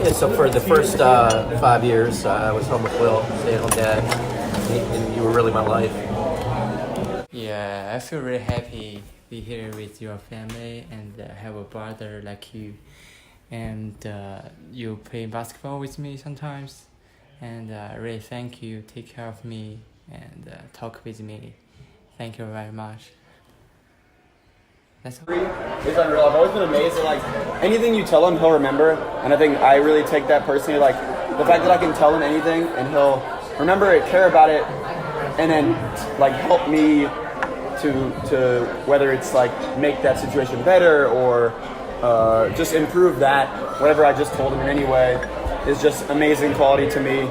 Yeah, so for the first 5 years, I was home with Will, stay-at-home dad, and you were really my life. Yeah, I feel really happy to be here with your family and have a brother like you. And you play basketball with me sometimes. And really thank you, take care of me and talk with me. Thank you very much. That's all. It's unreal. I've always been amazed at anything you tell him, he'll remember. And I think I really take that personally. The fact that I can tell him anything and he'll remember it, care about it, and then help me to whether it's make that situation better or just improve that, whatever I just told him in any way, is just amazing quality to me.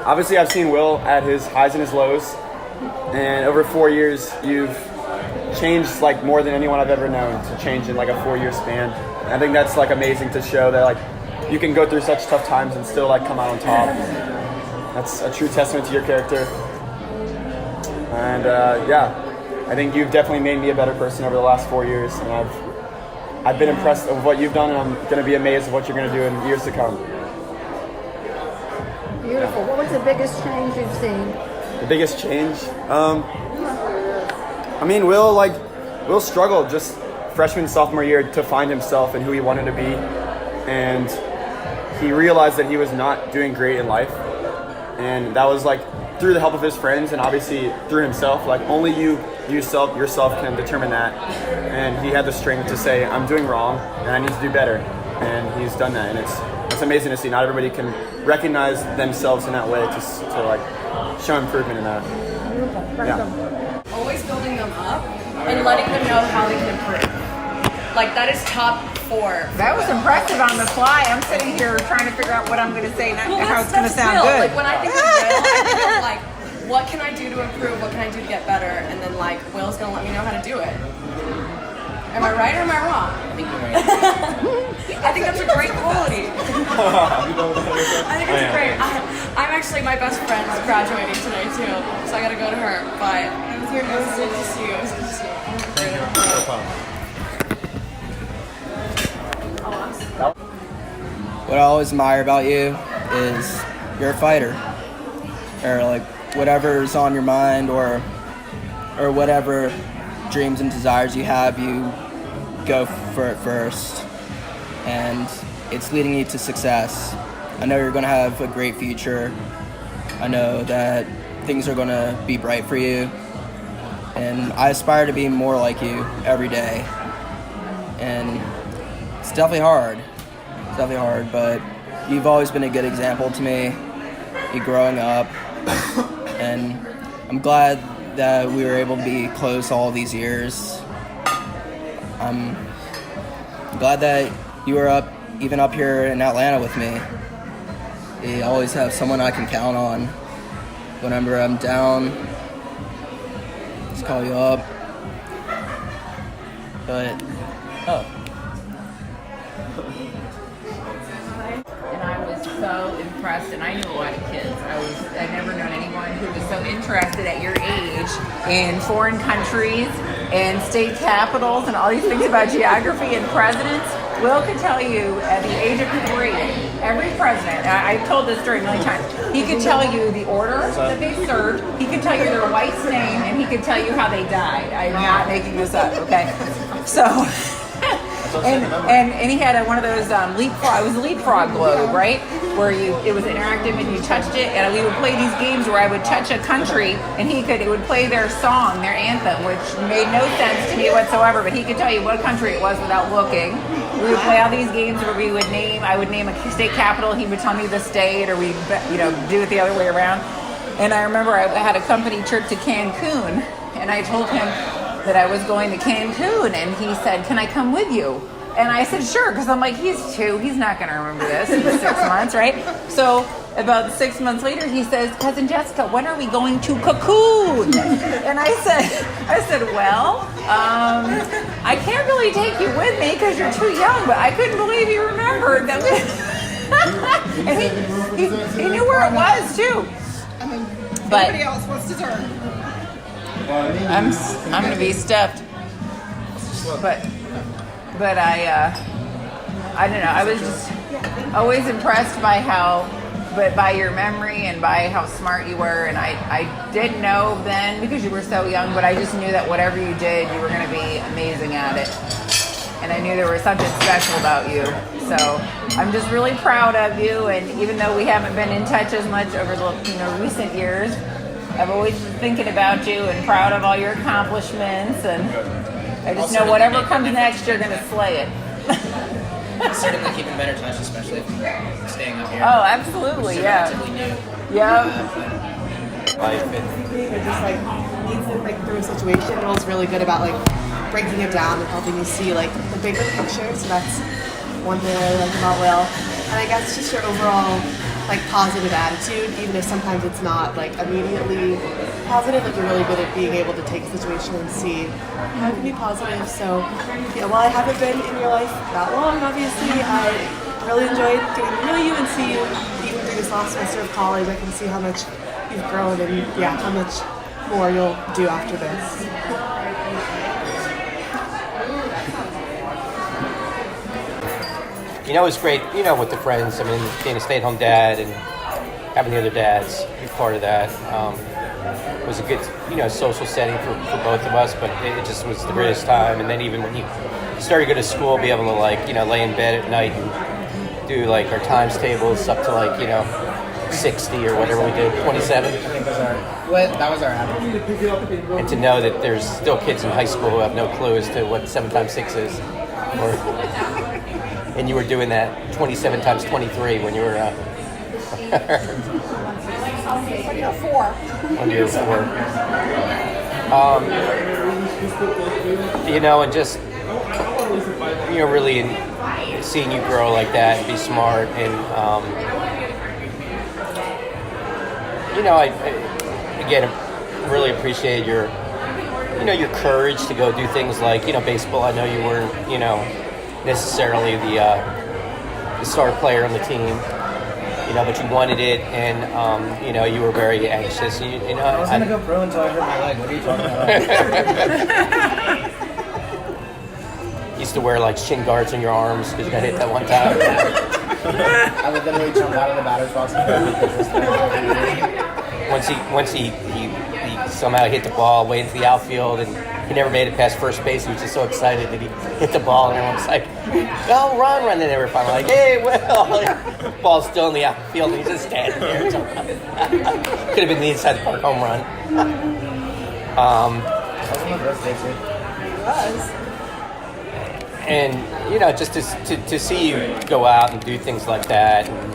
Obviously, I've seen Will at his highs and his lows, and over 4 years, you've changed more than anyone I've ever known to change in a 4-year span. And I think that's amazing to show that you can go through such tough times and still come out on top. That's a true testament to your character. And I think you've definitely made me a better person over the last 4 years, and I've been impressed with what you've done, and I'm going to be amazed at what you're going to do in years to come. Beautiful. What was the biggest change you've seen? The biggest change? Will struggled just freshman, sophomore year to find himself and who he wanted to be, and he realized that he was not doing great in life, and that was through the help of his friends and obviously through himself. Only you yourself can determine that, and he had the strength to say, I'm doing wrong and I need to do better, and he's done that, and it's amazing to see. Not everybody can recognize themselves in that way to show improvement in that. Yeah. Always building them up and letting them know how they can improve. That is top 4. That was impressive on the fly. I'm sitting here trying to figure out what I'm going to say, not how it's going to sound Will. good. When I think of Will, I think of what can I do to improve? What can I do to get better? And then Will's going to let me know how to do it. Am I right or am I wrong? I think you're right. I think that's a great quality. I think it's great. I'm actually, my best friend's graduating today too, so I gotta go to her. But it was good to see you. It was good to see you. What I always admire about you is you're a fighter. Or whatever's on your mind or whatever dreams and desires you have, you go for it first, and it's leading you to success. I know you're going to have a great future. I know that things are going to be bright for you, and I aspire to be more like you every day. And it's definitely hard. But you've always been a good example to me, you growing up, and I'm glad that we were able to be close all these years. I'm glad that you were even up here in Atlanta with me. You always have someone I can count on. Whenever I'm down, just call you up. And I was so impressed, and I knew a lot of kids. I'd never known anyone who was so interested at your age in foreign countries and state capitals and all these things about geography and presidents. Will could tell you at the age of 3, every president, I've told this story a million times, he could tell you the order that they served, he could tell you their wife's name, and he could tell you how they died. I'm not making this up, okay? So... And he had one of those leapfrog. It was a leapfrog globe, right? Where it was interactive and you touched it, and we would play these games where I would touch a country and it would play their song, their anthem, which made no sense to me whatsoever. But he could tell you what country it was without looking. We would play all these games where I would name a state capital. He would tell me the state, or we'd do it the other way around. And I remember I had a company trip to Cancun, and I told him that I was going to Cancun, and he said, "Can I come with you?" And I said, "Sure," because I'm like, he's 2, he's not going to remember this in 6 months, right? So about 6 months later, he says, "Cousin Jessica, when are we going to Cancun?" And I said, "Well, I can't really take you with me because you're too young, but I couldn't believe you remembered that." And he knew where it was too. But Somebody else wants to turn. I'm going to be stuffed. But I don't know. I was just always impressed by by your memory and by how smart you were. And I didn't know then because you were so young, but I just knew that whatever you did, you were going to be amazing at it. And I knew there was something special about you. So I'm just really proud of you. And even though we haven't been in touch as much over the recent years, I've always been thinking about you and proud of all your accomplishments. And I just know whatever comes next, you're going to slay it. Certainly keeping better touch, especially if you're staying up here. Oh, absolutely, yeah. Relatively new. Yeah. Life and just like needs to like through a situation. Will's really good about like breaking it down and helping you see like the bigger picture. So that's one thing I really like about Will. And I guess just your overall like positive attitude, even if sometimes it's not like immediately positive. Like you're really good at being able to take a situation and see how it can be positive. So yeah, while I haven't been in your life that long, obviously, I really enjoyed getting to know you and see you even through this last semester of college. I can see how much you've grown and yeah, how much more you'll do after this. it was great, with the friends. I mean, being a stay-at-home dad and having the other dads be part of that was a good, social setting for both of us. But it just was the greatest time. And then even when you started to go to school, be able to lay in bed at night and do our times tables up to 60 or whatever we did, 27. I think that was our average. And to know that there's still kids in high school who have no clue as to what 7 times 6 is. And you were doing that 27 times 23 when you were when you were 4. And just really seeing you grow like that and be smart and I again really appreciate your your courage to go do things like baseball. I know you weren't necessarily the star player on the team, but you wanted it, and you were very anxious. I was gonna go pro until I hurt my leg. What are you talking about? Used to wear shin guards on your arms because you got hit that one time. I would literally jump out of the batter's box and Once he somehow hit the ball way into the outfield, and he never made it past first base. He was just so excited that he hit the ball, and everyone was like, "Go run!" And they were finally like, "Hey, Will!" Ball's still in the outfield, and he's just standing there. Could have been the inside the park home run. And just to see you go out and do things like that, and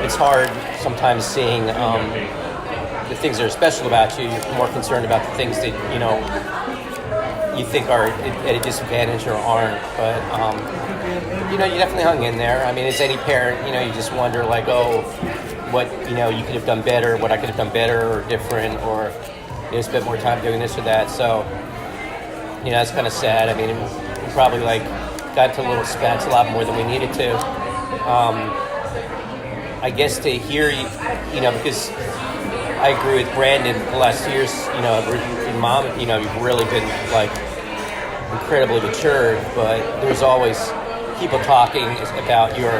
it's hard sometimes seeing the things that are special about you. You're more concerned about the things that you think are at a disadvantage or aren't. But you definitely hung in there. I mean, as any parent, you just wonder what you could have done better, what I could have done better or different, or spent more time doing this or that. So it's kind of sad. I mean, we probably got to little spats a lot more than we needed to. I guess to hear you, because I agree with Brandon the last 2 years, your mom, you've really been incredibly matured, but there's always people talking about your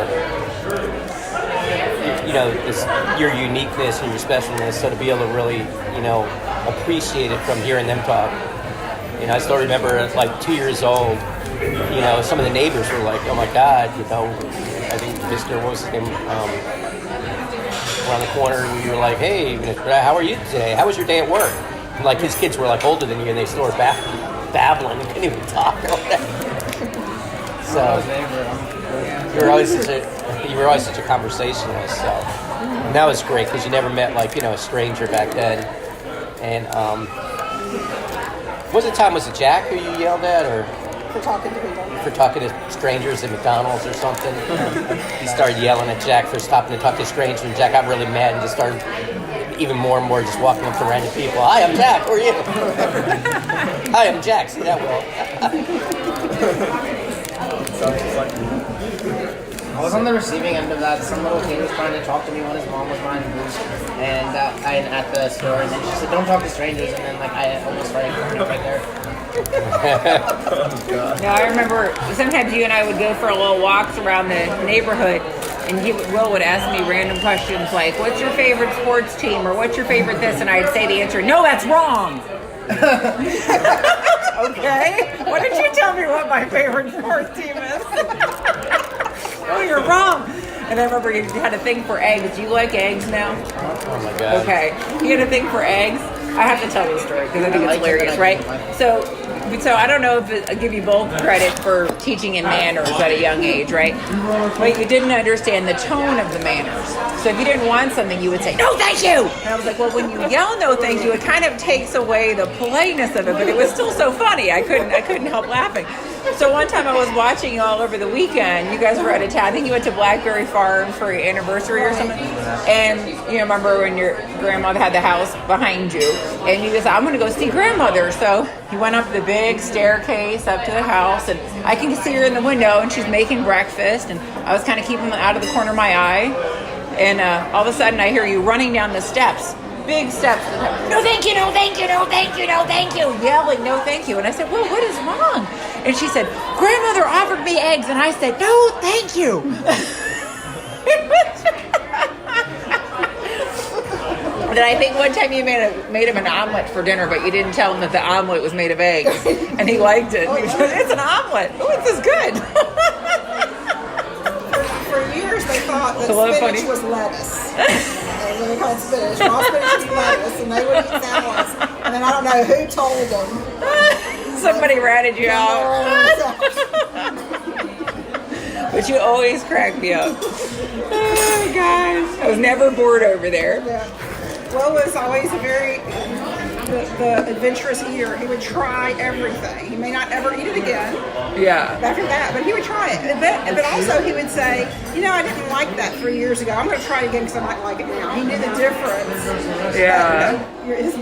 uniqueness and your specialness. So to be able to really, appreciate it from hearing them talk. I still remember at 2 years old, some of the neighbors were like, "Oh my God," I think Mr. what was his name, around the corner, and you were like, "Hey, how are you today? How was your day at work?" And his kids were older than you, and they still were babbling and couldn't even talk or whatever. So you were always such a conversationalist. So and that was great because you never met a stranger back then. And was it Jack who you yelled at, or For talking to people. for talking to strangers at McDonald's or something? He started yelling at Jack for stopping to talk to strangers, and Jack got really mad and just started even more and more just walking up to random people. "Hi, I'm Jack. Who are you?" "Hi, I'm Jack." See that, Will? I was on the receiving end of that. Some little kid was trying to talk to me when his mom was buying booze, and I at the store, and she said, "Don't talk to strangers." And then I almost started crying right there. Now, I remember sometimes you and I would go for a little walks around the neighborhood, and Will would ask me random questions like, what's your favorite sports team, or what's your favorite this, and I'd say the answer, no, that's wrong. Okay, why don't you tell me what my favorite sports team is? Oh, you're wrong. And I remember he had a thing for eggs. Do you like eggs now? Oh my God. Okay. He had a thing for eggs. I have to tell this story because I think it's hilarious, right? So I don't know if I give you both credit for teaching in manners at a young age, right? But you didn't understand the tone of the manners. So if you didn't want something, you would say, no, thank you. And I was like, well, when you yell no, thank you, it kind of takes away the politeness of it, but it was still so funny. I couldn't help laughing. So one time I was watching you all over the weekend. You guys were out of town. I think you went to Blackberry Farm for your anniversary or something. And you remember when your grandmother had the house behind you, and you said, I'm going to go see grandmother. So you went up the big staircase up to the house, and I can see her in the window, and she's making breakfast, and I was kind of keeping them out of the corner of my eye. And all of a sudden I hear you running down the steps. Big steps. No, thank you, no, thank you, no, thank you, no, thank you. Yelling, no, thank you. And I said, well, what is wrong? And she said, grandmother offered me eggs. And I said, no, thank you. Then I think one time you made him an omelet for dinner, but you didn't tell him that the omelet was made of eggs. And he liked it. He said, it's an omelet. Oh, this is good. For years, they thought that spinach was lettuce. And when they called spinach, raw spinach was lettuce, and they would eat salads. And then I don't know who told them. Somebody ratted you out. But you always crack me up. Oh, gosh. I was never bored over there. Yeah. Will was always a very the adventurous eater. He would try everything. He may not ever eat it again. Yeah. After that, but he would try it. But also he would say, I didn't like that 3 years ago. I'm going to try it again because I might like it now. He knew the difference. Yeah. His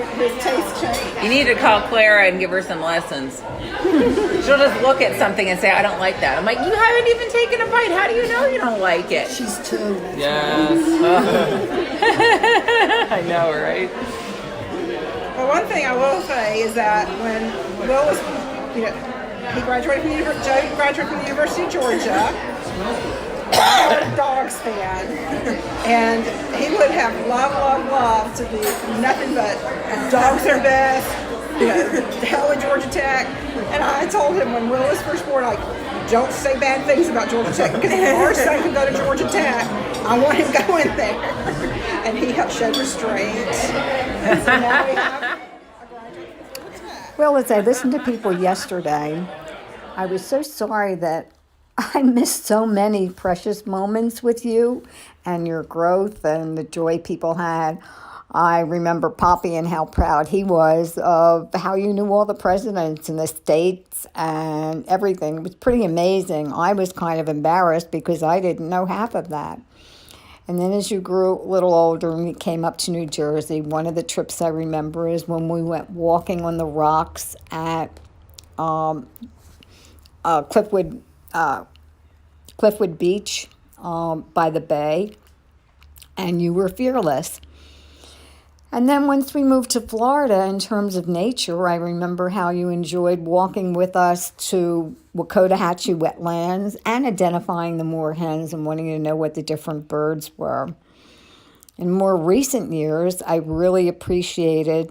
taste changed. You need to call Clara and give her some lessons. She'll just look at something and say, I don't like that. I'm like, you haven't even taken a bite. How do you know you don't like it? She's 2. Yes. I know, right? Well, one thing I will say is that when Will was, he graduated from the University of Georgia. He was a dogs fan, and he would have loved to be nothing but dogs are best. Hell with Georgia Tech. And I told him when Will was first born, don't say bad things about Georgia Tech because if our son can go to Georgia Tech, I want him going there. And he showed restraint. So now we have a graduate from Georgia Tech. Well, as I listened to people yesterday, I was so sorry that I missed so many precious moments with you and your growth and the joy people had. I remember Poppy and how proud he was of how you knew all the presidents and the states and everything. It was pretty amazing. I was kind of embarrassed because I didn't know half of that. And then as you grew a little older and you came up to New Jersey, one of the trips I remember is when we went walking on the rocks at Cliffwood Beach by the bay, and you were fearless. And then once we moved to Florida, in terms of nature, I remember how you enjoyed walking with us to Wakota-Hatchie wetlands and identifying the moorhens and wanting to know what the different birds were. In more recent years, I really appreciated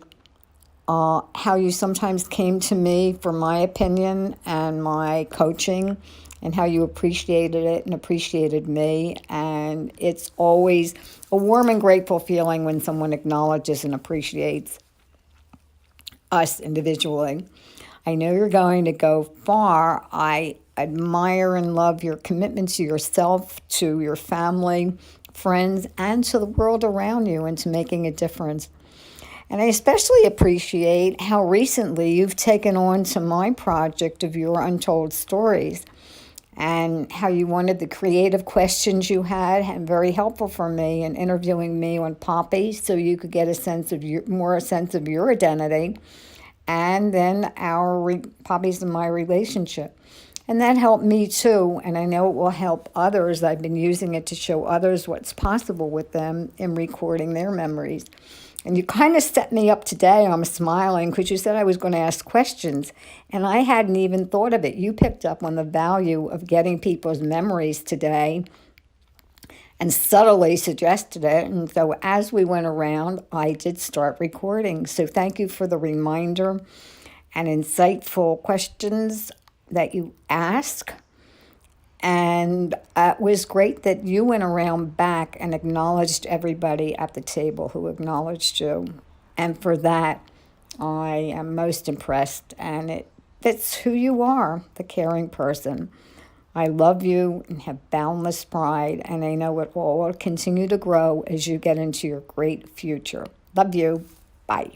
how you sometimes came to me for my opinion and my coaching, and how you appreciated it and appreciated me. And it's always a warm and grateful feeling when someone acknowledges and appreciates us individually. I know you're going to go far. I admire and love your commitment to yourself, to your family, friends, and to the world around you, and to making a difference. And I especially appreciate how recently you've taken on to my project of your untold stories, and how you wanted the creative questions you had, and very helpful for me in interviewing me on Poppy, so you could get a sense of your identity, and then Poppy's and my relationship. And that helped me too, and I know it will help others. I've been using it to show others what's possible with them in recording their memories. And you kind of set me up today. I'm smiling because you said I was going to ask questions, and I hadn't even thought of it. You picked up on the value of getting people's memories today and subtly suggested it. And so as we went around, I did start recording. So thank you for the reminder and insightful questions that you ask. And it was great that you went around back and acknowledged everybody at the table who acknowledged you. And for that, I am most impressed. And it fits who you are, the caring person. I love you and have boundless pride. And I know it will continue to grow as you get into your great future. Love you. Bye.